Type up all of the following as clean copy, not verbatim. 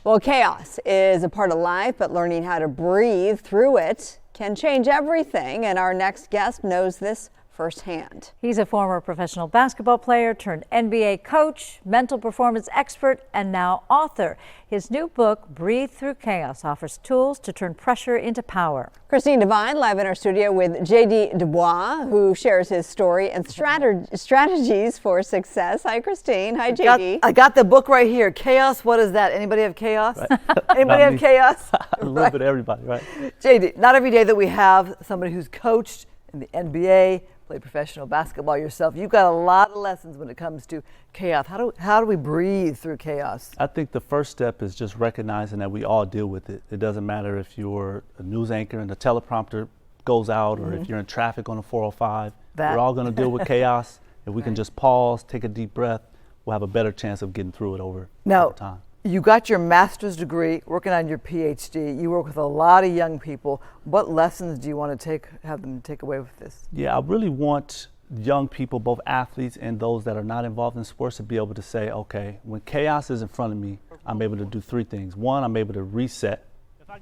Well, chaos is a part of life, but learning how to breathe through it can change everything, and our next guest knows this firsthand. He's a former professional basketball player turned NBA coach, mental performance expert, and now author. His new book, Breathe Through Chaos, offers tools to turn pressure into power. Christine Devine live in our studio with JD DuBois, who shares his story and strategies for success. Hi, Christine. Hi, JD. I got the book right here. Chaos, what is that? Anybody have chaos? Right. Anybody have chaos? A little bit of everybody, right? JD, not every day that we have somebody who's coached in the NBA, played professional basketball yourself. You've got a lot of lessons when it comes to chaos. How do we breathe through chaos? I think the first step is just recognizing that we all deal with it. It doesn't matter if you're a news anchor and the teleprompter goes out, or if you're in traffic on a 405. We're all going to deal with chaos. If we can just pause, take a deep breath, we'll have a better chance of getting through it over time. You got your master's degree, working on your PhD. You work with a lot of young people. What lessons do you want to have them take away with this? Yeah, I really want young people, both athletes and those that are not involved in sports, to be able to say, okay, when chaos is in front of me, I'm able to do three things. One, I'm able to reset,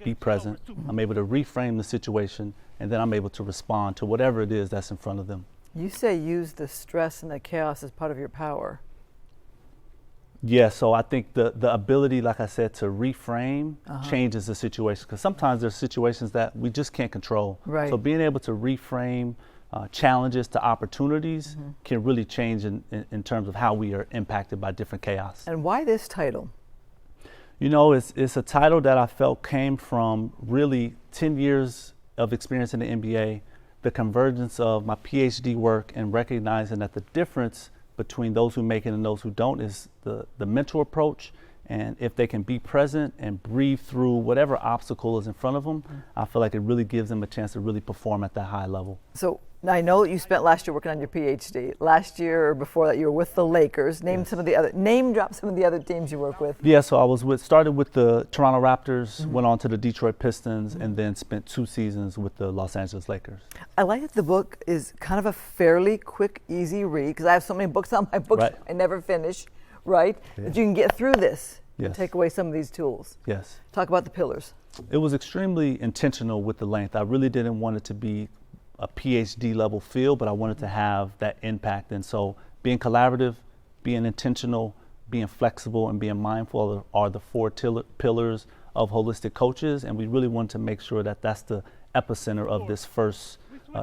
be present. I'm able to reframe the situation, and then I'm able to respond to whatever it is that's in front of them. You say use the stress and the chaos as part of your power. Yeah, so I think the ability, like I said, to reframe changes the situation, because sometimes there's situations that we just can't control. Right. So being able to reframe challenges to opportunities can really change in terms of how we are impacted by different chaos. And why this title? You know, it's a title that I felt came from really 10 years of experience in the NBA, the convergence of my PhD work, and recognizing that the difference between those who make it and those who don't is the mental approach. And if they can be present and breathe through whatever obstacle is in front of them, I feel like it really gives them a chance to really perform at that high level. So I know that you spent last year working on your PhD. Last year or before that, you were with the Lakers. Name drop some of the other teams you work with. Yeah, so I started with the Toronto Raptors, went on to the Detroit Pistons, and then spent 2 seasons with the Los Angeles Lakers. I like that the book is kind of a fairly quick, easy read, because I have so many books on my books I never finish, right? Yeah. But you can get through this and Yes. take away some of these tools. Yes. Talk about the pillars. It was extremely intentional with the length. I really didn't want it to be a PhD level field, but I wanted to have that impact. And so being collaborative, being intentional, being flexible, and being mindful are the 4 pillars of holistic coaches. And we really wanted to make sure that that's the epicenter of this first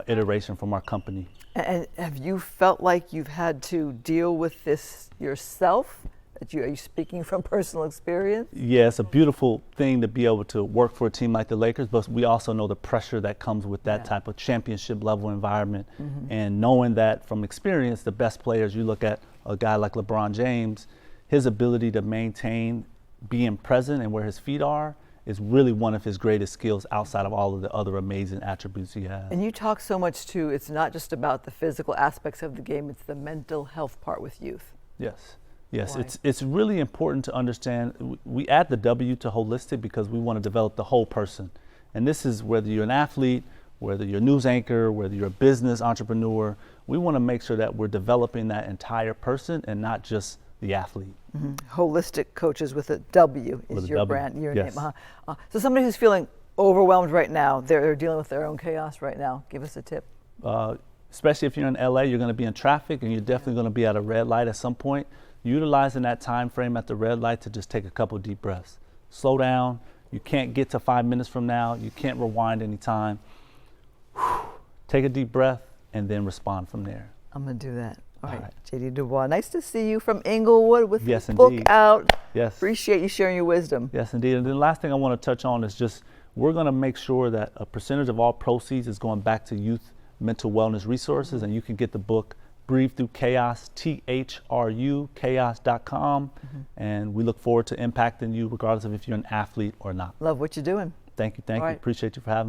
iteration from our company. And have you felt like you've had to deal with this yourself? Are you speaking from personal experience? Yeah, it's a beautiful thing to be able to work for a team like the Lakers, but we also know the pressure that comes with that type of championship level environment. And knowing that from experience, the best players, you look at a guy like LeBron James, his ability to maintain being present and where his feet are is really one of his greatest skills outside of all of the other amazing attributes he has. And you talk so much too, it's not just about the physical aspects of the game, it's the mental health part with youth. Yes. Yes, Why? it's really important to understand. We add the W to holistic because we want to develop the whole person. And this is whether you're an athlete, whether you're a news anchor, whether you're a business entrepreneur, we want to make sure that we're developing that entire person and not just the athlete. Holistic Coaches with a W is your brand, your yes. name. So somebody who's feeling overwhelmed right now, they're dealing with their own chaos right now, give us a tip. Especially if you're in LA, you're going to be in traffic and you're definitely going to be at a red light at some point. Utilizing that time frame at the red light to just take a couple deep breaths. Slow down. You can't get to 5 minutes from now. You can't rewind any time. Take a deep breath and then respond from there. I'm going to do that. All right. JD DuBois, nice to see you from Inglewood with Yes, the book indeed. out. Yes. Appreciate you sharing your wisdom. Yes, indeed. And the last thing I want to touch on is just we're going to make sure that a percentage of all proceeds is going back to youth mental wellness resources, and you can get the book Breathe Through Chaos, THRU, chaos.com. And we look forward to impacting you regardless of if you're an athlete or not. Love what you're doing. Thank you. Appreciate you for having me.